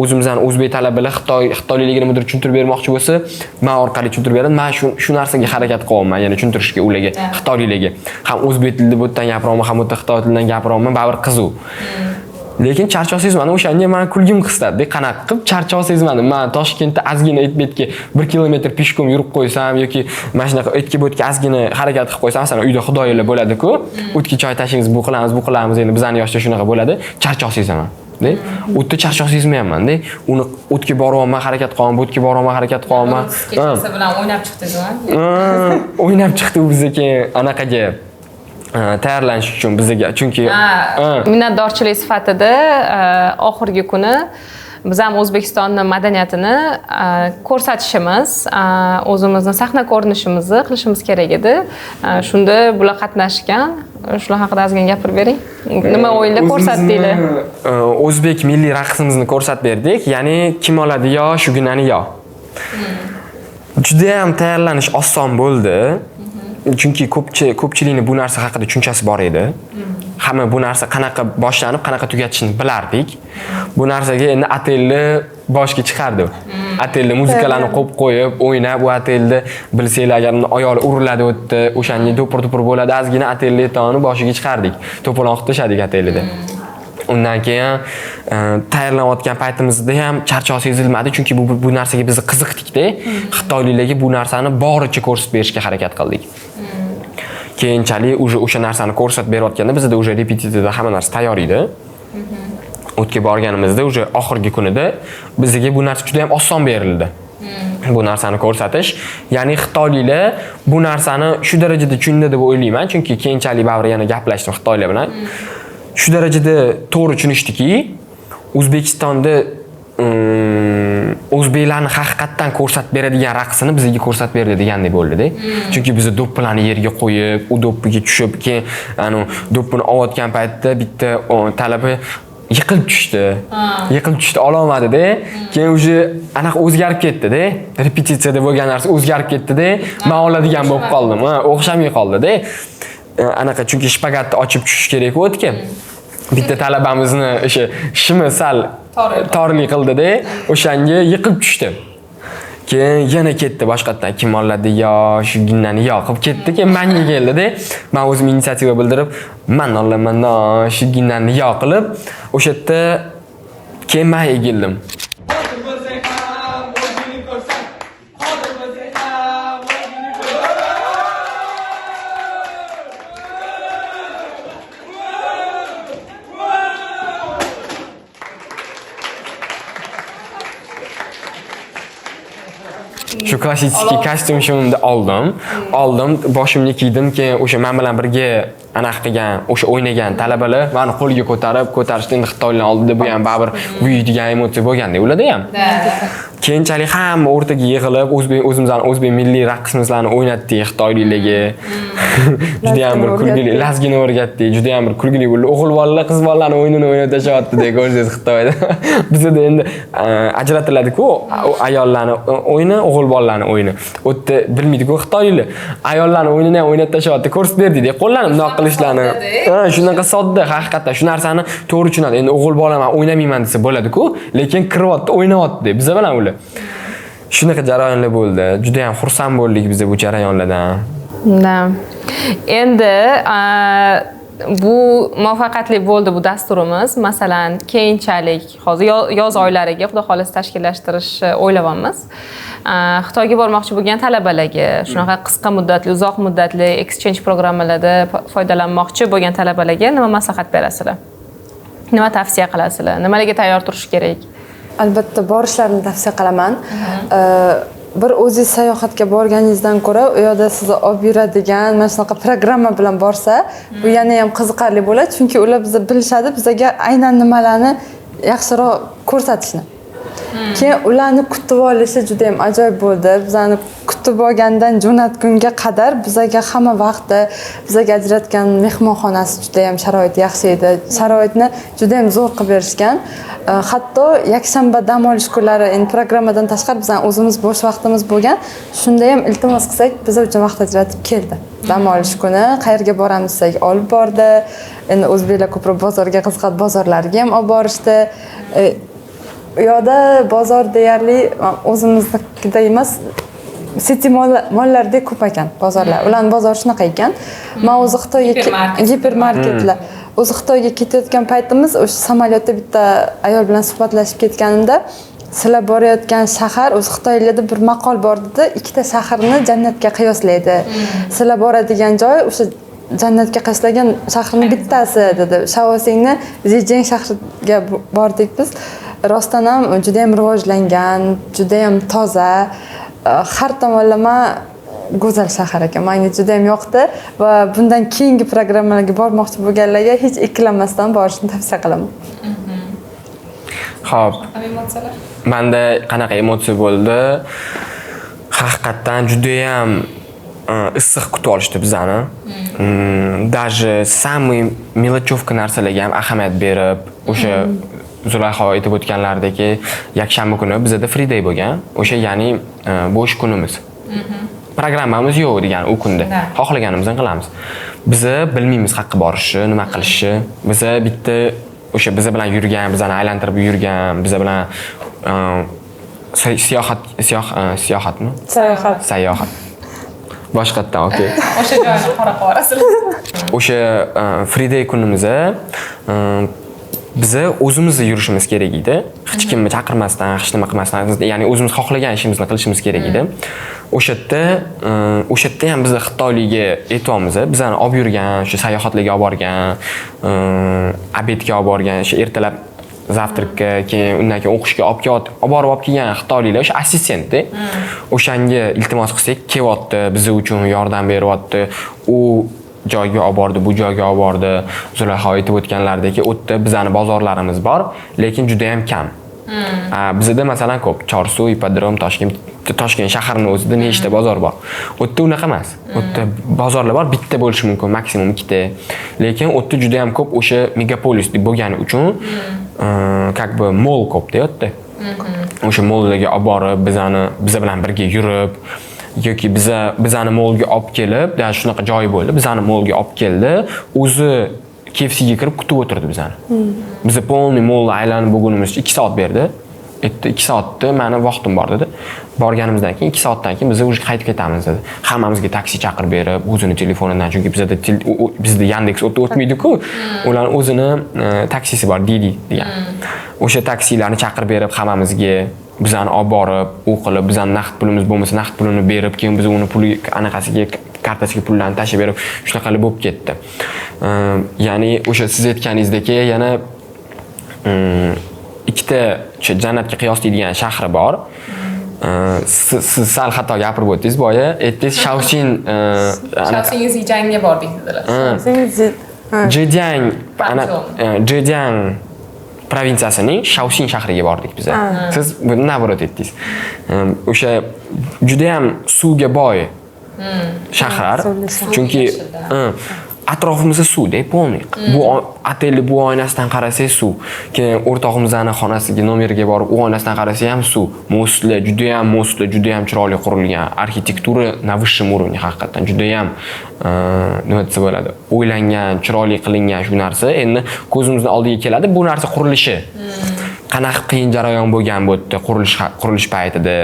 O'zimizdan o'zbek talabalar xitoyliklarga nimadir tushuntirib bermoqchi bo'lsa, men orqali tushuntirib beradi. Men shu narsaga harakat qilaman, ya'ni tushuntirishga ularga, xitoyliklarga. Ham o'zbek tilida bu yerdan gapiraman, ham o'ta xitoy tilidan gapiraman, baribir qiziq. Lekin charchoq sezmadim, o'shanga men kulgim qistadi. Qanaqa qilib charchoq sezmadim. Men Toshkentda ozgina aytbetga 1 kilometr peshkom yurib qo'ysam yoki mana shunaqa o'tga-bo'tga ozgina harakat qilib qo'ysam, masalan, uyda xudoylar bo'ladi-ku, o'tga choy tashlaymiz, bu qilamiz, endi bizning yoshda shunaqa bo'ladi, charchoq sezaman. O'tda charchoq sezmayapman-da. Uni o'tga boryapman, harakat qilaman, bo'tga boryapman, harakat qilaman. Kechasi bilan o'ynab chiqdingizmi? O'ynab chiqdi bizga keyin anaqaga tayyorlanish uchun bizga, chunki minnatdorchilik sifatida oxirgi kuni biz ham O'zbekistonning madaniyatini ko'rsatishimiz, o'zimizni sahna ko'rinishimizni qilishimiz kerak edi. Shunda bular qatnashgan. Shular haqida ozgina gapirib bering. Nima o'yinlar ko'rsatdinglar? O'zbek milliy raqsimizni ko'rsatib berdik. Ya'ni kim oladi yo, shu gunani yo. Juda ham tayyorlanish oson bo'ldi. Chunki ko'pchilikning bu narsa haqida tushunchasi bor edi. Hamma bu narsa qanaqa boshlanib, qanaqa tugatishini bilardik. Bu narsaga endi atelni boshga chiqardi. Atelni muzikalarni qo'yib, o'ynab, u atelni bilsanglar agar oyog'i uriladi o'tdi, o'shanga do'pir-do'pir bo'ladi, ozgina atelni toni boshiga chiqardik. To'polon qilishdik atelida. Undan keyin tayyorlanayotgan paytimizda ham charchoq sezilmadi, chunki bu narsaga biz qiziqdik-da. Xitoyliklarga bu narsani boricha ko'rsatib berishga harakat qildik. Keyinchalik o'sha narsani ko'rsatib berayotganda bizda o'sha repetitivda hamma narsa tayyor edi. O'tga borganimizda o'sha oxirgi kunida bizga bu narsa juda ham oson berildi. Bu narsani ko'rsatish, ya'ni xitoyliklar bu narsani shu darajada tushunadi deb o'ylayman, chunki keyinchalik baribir yana gaplashdim xitoylar bilan. Shu darajada to'g'ri tushunishdiki, O'zbekistonda o'zbeklarni haqiqatdan ko'rsatib beradigan raqsini bizga ko'rsatib berdi degandek bo'ldi-da. Chunki biz do'ppilarni yerga qo'yib, u do'ppiga tushib, keyin do'ppini olayotgan paytda bitta talaba yiqilib tushdi. Yiqilib tushdi, ololmadi-da. Keyin o'zi anaqa o'zgarib ketdi-da. Repetitsiyada bo'lgan narsa o'zgarib ketdi-da. Men oladigan bo'lib qoldim. O'xshamay qoldi-da. Anaqa chunki shpagatni ochib tushish kerak o'tga. Bitta talabamizni o'sha shimi sal torlik qildi-da, o'shanga yiqilib tushdi. Keyin yana ketdi boshqatdan, kim oladi yo, shu ginnani yo qilib ketdi. Keyin menga keldi-da. Men o'zim inisiativa bildirib, men olaman, shu ginnani yo qilib, o'sha yerda keyin men egildim. Shu klassik kostyum shimimni oldim, boshimni kiydim, keyin o'sha men bilan birga anaqa qilgan, o'sha o'ynagan talabalar meni qo'lga ko'tarishdi, endi xitoylar oldida bu ham baribir uydigan emotsiya bo'lganda ularda ham. Keyinchalik hamma o'rtaga yig'ilib, o'zimizning o'zbek milliy raqsimizni o'ynatdik xitoyliklarga. Juda ham bir kulgili, lazgini o'rgatdik, juda ham bir kulgili bo'ldi. O'g'il bolalar, qiz bolalarning o'yinini o'ynatashyapti deb ko'rsangiz Xitoyda. Bizda endi ajratiladi-ku, ayollarning o'yini, o'g'il bolalarning o'yini. U yerda bilmaydi-ku xitoyliklar. Ayollarning o'yinini ham o'ynatashyapti, ko'rsatib berdik, qo'llarni bundoq qilishlarini. Shunaqa sodda, haqiqatan shu narsani to'g'ri tushunadi. Endi o'g'il bola men o'ynamayman desa bo'ladi-ku, lekin kiryapti, o'ynayapti. Biz bilan ular. Shunaqa jarayonlar bo'ldi. Juda ham xursand bo'ldik biz bu jarayonlardan. Da. Endi bu muvaffaqiyatli bo'ldi bu dasturimiz. Masalan, keyinchalik hozir yoz oylariga xudo xohlasa tashkillashtirish o'ylayapmiz. Xitoyga bormoqchi bo'lgan talabalarga, shunaqa qisqa muddatli, uzoq muddatli exchange programmalarida foydalanmoqchi bo'lgan talabalarga nima maslahat berasizlar? Nima tavsiya qilasizlar? Nimalarga tayyor turish kerak? Albatta borishlarini tavsiya qilaman. Bir o'zingiz sayohatga borganingizdan ko'ra, u yerda sizni olib yuradigan mana shunaqa programma bilan borsa, bu yana ham qiziqarli bo'ladi, chunki ular bizni bilishadi, bizga aynan nimalarni yaxshiroq ko'rsatishni. Keyin ularni kutib olishi juda ham ajoyib bo'ldi. Bizani kutib olgandan jo'natgunga qadar bizga hamma vaqtda bizga ajratgan mehmonxonasi juda ham sharoit yaxshi edi. Sharoitni juda ham zo'r qilib berishgan. Hatto yakshanba dam olish kunlari endi programmadan tashqari bizning o'zimiz bo'sh vaqtimiz bo'lgan. Shunda ham iltimos qilsak, biz uchun vaqt ajratib keldi. Dam olish kuni qayerga boramiz desak olib bordi. Endi o'zbeklar ko'proq bozorga qiziqadi, bozorlarga ham olib borishdi. U yoqda bozor deyarli o'zimiznikida emas, city mollarda ko'p ekan bozorlar. Ularning bozori shunaqa ekan. Men o'zi Xitoyga gipermarketlar. O'zi Xitoyga ketayotgan paytimiz o'sha samolyotda bitta ayol bilan suhbatlashib ketganimda, sizlar borayotgan shahar, o'zi Xitoylarda bir maqol bor dedi, ikkita shaharni jannatga qiyoslaydi. Sizlar boradigan joy o'sha jannatga qiyoslagan shaharning bittasi dedi. Shaosingni Zijeng shahriga bordik biz. Rostdan ham juda ham rivojlangan, juda ham toza, har tomonlama go'zal shahar ekan. Menga juda ham yoqdi va bundan keyingi programmalarga bormoqchi bo'lganlarga hech ikkilanmasdan borishni tavsiya qilaman. Xo'p. Menda qanaqa emotsiya bo'ldi? Haqiqatan juda ham issiq kutib olishdi bizani. Даже самый мелочевка narsalarga ham ahamiyat berib, o'sha Zulayho aytib o'tganlaridagi yakshanba kuni bizda free day bo'lgan. O'sha ya'ni bo'sh kunimiz. Programmamiz yo'q degan u kunda. Xohlaganimizni qilamiz. Biz bilmaymiz haqqa borishni, nima qilishni. Biz bitta o'sha biz bilan yurgan, bizani aylantirib yurgan, biz bilan sayohatmi? Sayohat. Boshqatdan, okey. O'sha joyni qora qorasizlar. O'sha free day kunimizda biz o'zimiz yurishimiz kerak edi. Hech kimni chaqirmasdan, hech nima qilmasdan, ya'ni o'zimiz xohlagan ishimizni qilishimiz kerak edi. O'sha yerda ham biz Xitoylikga aytamiz, bizani olib yurgan, shu sayohatlarga olib borgan, obedga olib borgan, shu ertalab zavtrakka, keyin undan keyin o'qishga olib kelgan Xitoyliklar, o'sha assistent-da. O'shanga iltimos qilsak, kelyapti, biz uchun yordam beryapti. U joyga olib bordi, bu joyga olib bordi. Zulayho aytib o'tganlaridek, u yerda bizani bozorlarimiz bor, lekin juda ham kam. Bizda masalan ko'p, Chorsu, Ipodrom, Toshkent shahrining o'zida nechta bozor bor. U yerda unaqa emas. U yerda bozorlar bor, bitta bo'lishi mumkin, maksimum ikkita. Lekin u yerda juda ham ko'p o'sha megapolis deb bo'lgani uchun, как бы mol ko'p-da u yerda. O'sha mollarga olib borib, biz bilan birga yurib, yoki bizani molga olib kelib, ya'ni shunaqa joyi bo'ldi, bizani molga olib keldi, o'zi KFCga kirib kutib o'tirdi bizani. Biz polniy molni aylanib bo'lgunimizcha 2 soat berdi. 2 soatda meni vaqtim bor dedi. Borganimizdan keyin 2 soatdan keyin biz уже qaytib ketamiz dedi. Hammamizga taksi chaqirib berib, o'zini telefonidan, chunki bizda Yandex o'tmaydi-ku. Ularning o'zini taksisi bor, Didi degan. O'sha taksilarni chaqirib berib hammamizga bizani olib borib, u qilib, bizani naqd pulimiz bo'lmasa naqd pulini berib, keyin biz uni puli anaqasiga kartasiga pullarni tashib berib, shunaqa qilib bo'lib ketdi. Ya'ni o'sha siz aytganingizdek yana ikkita jannatga qiyoslaydigan shahri bor. Siz sal xato gapirib o'tdingiz boya. Aytdingiz Shaoxin Zhejiangga bordik dedilar. Zhejiang provinsiyasining Shaoxin shahriga bordik biz. Siz buni navrot etdingiz. O'sha juda ham suvga boy shahar. Chunki atrofimizda suvda polniy. Bu otelni bu oynasidan qarasangiz suv. Keyin o'rtog'imizning xonasiga nomeriga borib, u oynasidan qarasa ham suv. Mostlar, juda ham chiroyli qurilgan. Arxitektura na высшем уровне haqiqatan juda ham nima desa bo'ladi? O'ylangan, chiroyli qilingan shu narsa endi ko'zimizning oldiga keladi. Bu narsa qurilishi. Qanaqa qiyin jarayon bo'lgan bu yerda qurilish paytida,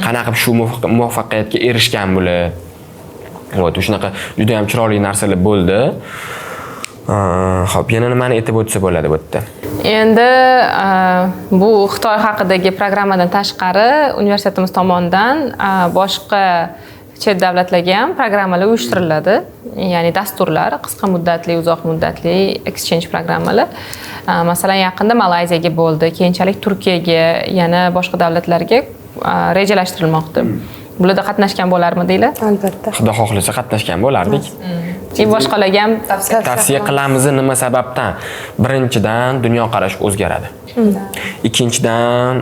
qanaqa shu muvaffaqiyatga erishgan bular. Вот, shunaqa juda ham chiroyli narsalar bo'ldi. Xo'p, yana nimani aytib o'tsa bo'ladi bu yerda? Endi bu Xitoy haqidagi programmadan tashqari universitetimiz tomonidan boshqa chet davlatlarga ham programmalar uyushtiriladi. Ya'ni dasturlar, qisqa muddatli, uzoq muddatli exchange programmalar. Masalan, yaqinda Malayziyaga bo'ldi, keyinchalik Turkiyaga, yana boshqa davlatlarga rejalashtirilmoqda. Bularda qatnashgan bo'larmidinglar? Albatta. Xudo xohlasa qatnashgan bo'lardik. Boshqalarga ham Tavsiya qilamiz nima sababdan? Birinchidan dunyoqarash o'zgaradi. Ikkinchidan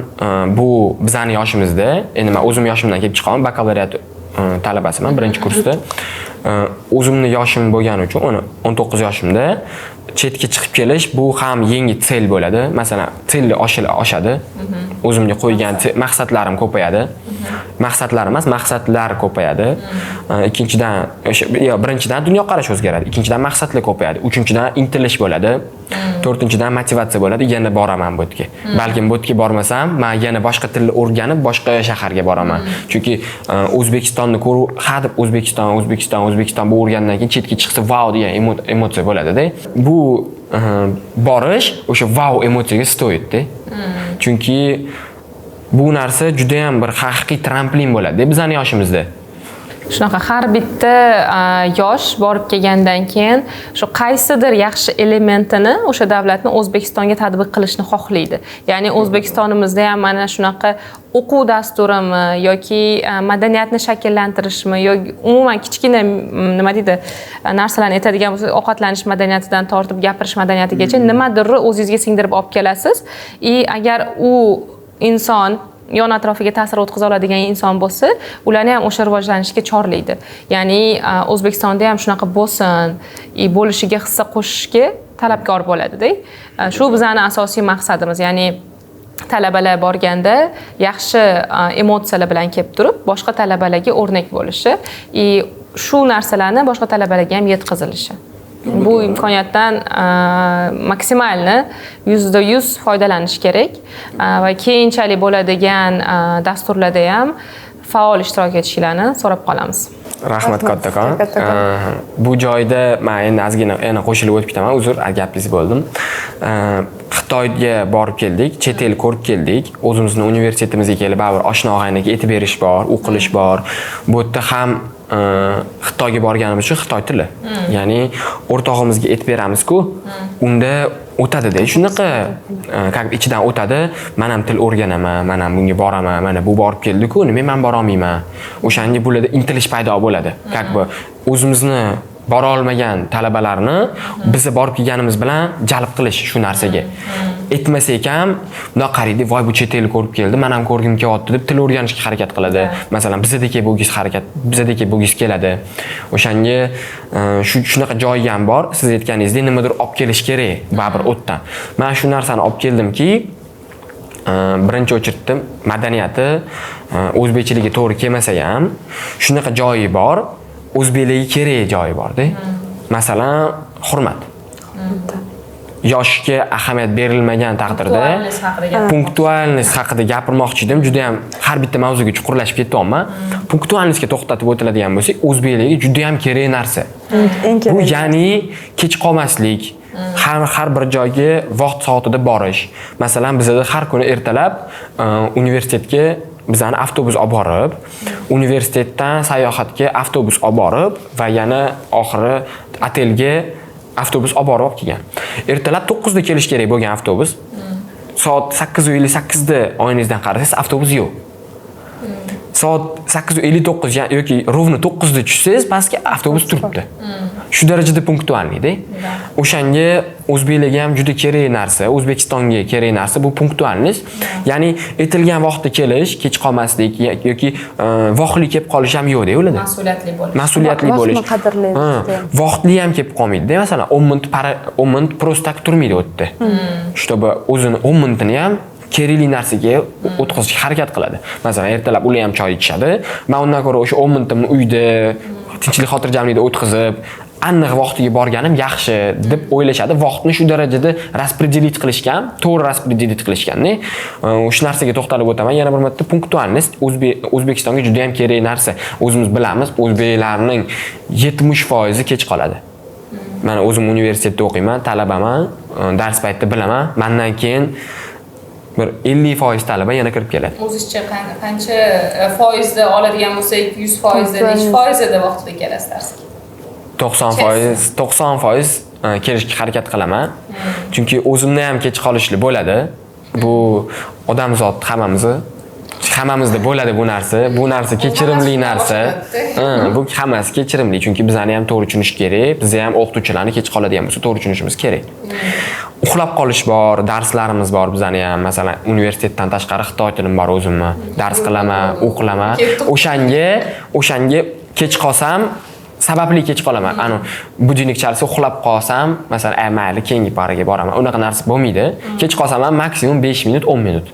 bu bizning yoshimizda, endi men o'zim yoshimdan kelib chiqaman, bakalavriat talabasiman, birinchi kursda. O'zimning yoshim bo'lgani uchun 19 yoshimda chetga chiqib kelish bu ham yangi sel bo'ladi. Masalan, selni oshadi. O'zimga qo'ygan maqsadlarim ko'payadi. Maqsadlar emas, maqsadlar ko'payadi. Ikkinchidan, birinchidan dunyoqarash o'zgaradi. Ikkinchidan maqsadlar ko'payadi. Uchinchidan intilish bo'ladi. To'rtinchidan motivatsiya bo'ladi. Yana boraman bu yerga. Balkim bu yerga bormasam, men yana boshqa tilni o'rganib, boshqa shaharga boraman. Chunki O'zbekistonni ko'rib, hadeb O'zbekiston bu o'rgangandan keyin chetga chiqsa, vau degan emotsiya bo'ladi-da. Bu borish o'sha vau emotsiyaga stoyitda. Chunki bu narsa juda ham bir haqiqiy tramplin bo'ladi bizning yoshimizda. Shunaqa har bitta yosh borib kelgandan keyin shu qaysidir yaxshi elementini o'sha davlatni O'zbekistonga tatbiq qilishni xohlaydi. Ya'ni O'zbekistonimizda ham mana shunaqa o'quv dasturimi yoki madaniyatni shakllantirishmi yoki umuman kichkina nima deydi narsalarni aytadigan bo'lsak, ovqatlanish madaniyatidan tortib gapirish madaniyatigacha nimadir o'zingizga singdirib olib kelasiz. Agar u inson yon atrofiga ta'sir o'tkaza oladigan inson bo'lsa, ularni ham o'sha rivojlanishga chorlaydi. Ya'ni O'zbekistonda ham shunaqa bo'lsin, bo'lishiga hissa qo'shishga talabkor bo'ladi-da. Shu bizning asosiy maqsadimiz. Ya'ni talabalar borganda yaxshi emotsiyalar bilan kelib turib, boshqa talabalarga o'rnak bo'lishi, shu narsalarni boshqa talabalarga ham yetkazilishi. Bu imkoniyatdan maksimalni 100% foydalanish kerak va keyinchalik bo'ladigan dasturlarda ham faol ishtirok etishingizni so'rab qolamiz. Rahmat kattakon. Bu joyda men endi ozgina yana qo'shilib o'tib ketaman. Uzr, gapingiz bo'ldim. Xitoyga borib keldik, chet el ko'rib keldik. O'zimizning universitetimizga kelib, baribir oshna og'ayniga aytib berish bor, o'qilish bor. Bu yerda ham Xitoyga borganimiz uchun Xitoy tili. Ya'ni o'rtog'imizga aytib beramiz-ku, unda o'tadi-da. Shunaqa ichidan o'tadi. Men ham til o'rganaman, men ham bunga boraman, mana bu borib keldi-ku, nima men bora olmayman. O'shanga bularda intilish paydo bo'ladi. O'zimizni bora olmagan talabalarni biz borib kelganimiz bilan jalb qilish shu narsaga. Aytmasak ham, bundoq qaraydi, voy bu chet elni ko'rib keldi, men ham ko'rgim kelyapti deb til o'rganishga harakat qiladi. Masalan, bizdagi bo'lgis keladi. O'shanga shunaqa joyi ham bor. Siz aytganingizdek, nimadir olib kelish kerak, baribir o'tdan. Men shu narsani olib keldimki, birinchi o'chirtdim, madaniyati o'zbekchiligi to'g'ri kelmasa ham, shunaqa joyi bor. O'zbeklarga kerak joyi bor-da. Masalan, hurmat. yoshga ahamiyat berilmagan taqdirda punktualность haqida gapirmoqchi edim. Juda ham har bitta mavzuga chuqurlashib ketyapman. Punktualnostga to'xtatib o'tiladigan bo'lsak, o'zbeklarga juda ham kerak narsa. Eng kerak. Bu ya'ni kech qolmaslik, har bir joyga vaqt soatida borish. Masalan, bizda har kuni ertalab universitetga bizani avtobus olib borib, universitetdan sayohatga avtobus olib borib va yana oxiri otelga avtobus olib borib kelgan. Ertalab 9 da kelish kerak bo'lgan avtobus. Soat 8:58 da oyingizdan qarasangiz avtobus yo'q. Soat 8:59 yoki rovno 9 da tushsangiz, pastga avtobus turibdi. Shu darajada punktuallikda. O'shanga o'zbeklarga ham juda kerak narsa, O'zbekistonga kerak narsa bu punktualnost. Ya'ni aytilgan vaqtda kelish, kech qolmaslik yoki vaqtli kelib qolish ham yo'qda ularda. Mas'uliyatli bo'lish. Vaqtni qadrlaydi. Vaqtli ham kelib qolmaydi. Masalan, 10 minut prosta turmaydi o'tdi. Чтобы o'zini 10 minutini ham kerakli narsaga o'tkazishga harakat qiladi. Masalan, ertalab ular ham choy ichishadi. Men undan ko'ra o'sha 10 minutimni uyda tinchlik xotirjamlikda o'tkazib, aniq vaqtiga borganim yaxshi deb o'ylashadi. Vaqtni shu darajada распределить qilishgan, to'g'ri распределить qilishgan-da. O'sha narsaga to'xtalib o'taman. Yana bir marta punktualnost O'zbekistonga juda ham kerak narsa. O'zimiz bilamiz, o'zbeklarning 70% kech qoladi. Men o'zim universitetda o'qiyman, talabaman, dars paytida bilaman. Mendan keyin bir 50% talaba yana kirib keladi. O'zizcha qancha foizda oladigan bo'lsak, 100% necha foizda vaqtida kelasiz darsga? 90% kelishga harakat qilaman. Chunki o'zimda ham kech qolishli bo'ladi. Bu odamzod hammamizda bo'ladi bu narsa. Bu narsa kechirimli narsa. Bu hammasi kechirimli, chunki bizani ham to'g'ri tushunish kerak. Bizga ham o'qituvchilarni kech qoladigan bo'lsa to'g'ri tushunishimiz kerak. Uxlab qolish bor, darslarimiz bor bizani ham. Masalan, universitetdan tashqari xitoy tilim bor o'zimni. Dars qilaman, o'qilaman. O'shanga kech qolsam, sababli kech qolaman. Ana budilnik chalsa uxlab qolsam, masalan, mayli keyingi paraga boraman. Unaqa narsa bo'lmaydi. Kech qolsam ham maksimum 5 minut, 10 minut.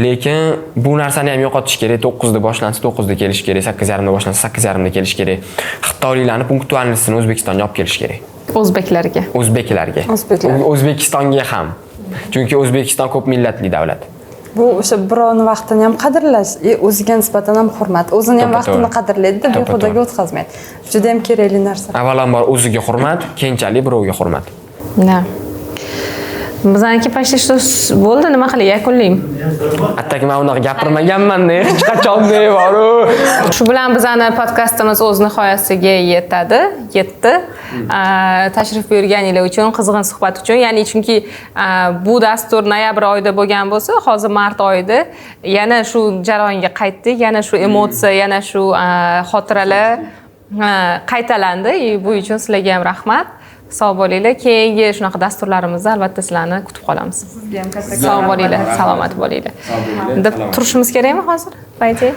Lekin bu narsani ham yo'qotish kerak. 9 da boshlansa 9 da kelish kerak, 8:30 da boshlansa 8:30 da kelish kerak. Xitoyliklarni punktualnostini O'zbekistonga olib kelish kerak. O'zbeklarga. O'zbekistonga ham. Chunki O'zbekiston ko'p millatli davlat. Bu o'sha birovni vaqtini ham qadrlash, o'ziga nisbatan ham hurmat, o'zini ham vaqtini qadrlaydi, behudaga o'tkazmaydi. Juda ham kerakli narsa. Avvalambor o'ziga hurmat, keyinchalik birovga hurmat. Na. Bizaniki pashtashtirish bo'ldi, nima qilay, yakunlaymi? Attaki men unaqa gapirmaganman-da, hech qachon boru. Shu bilan bizani podkastimiz o'z nihoyasiga yetdi. Tashrif buyurganingiz uchun, qizg'in suhbat uchun, ya'ni chunki bu dastur noyabr oyida bo'lgan bo'lsa, hozir mart oyida yana shu jarayonga qaytdik, yana shu emotsiya, yana shu xotiralar qaytalandi. Bu uchun sizlarga ham rahmat. Sog' bo'linglar. Keyingi shunaqa dasturlarimizda albatta sizlarni kutib qolamiz. Sizga ham katta sog' bo'linglar, salomat bo'linglar. Deb turishimiz kerakmi hozir? Payti.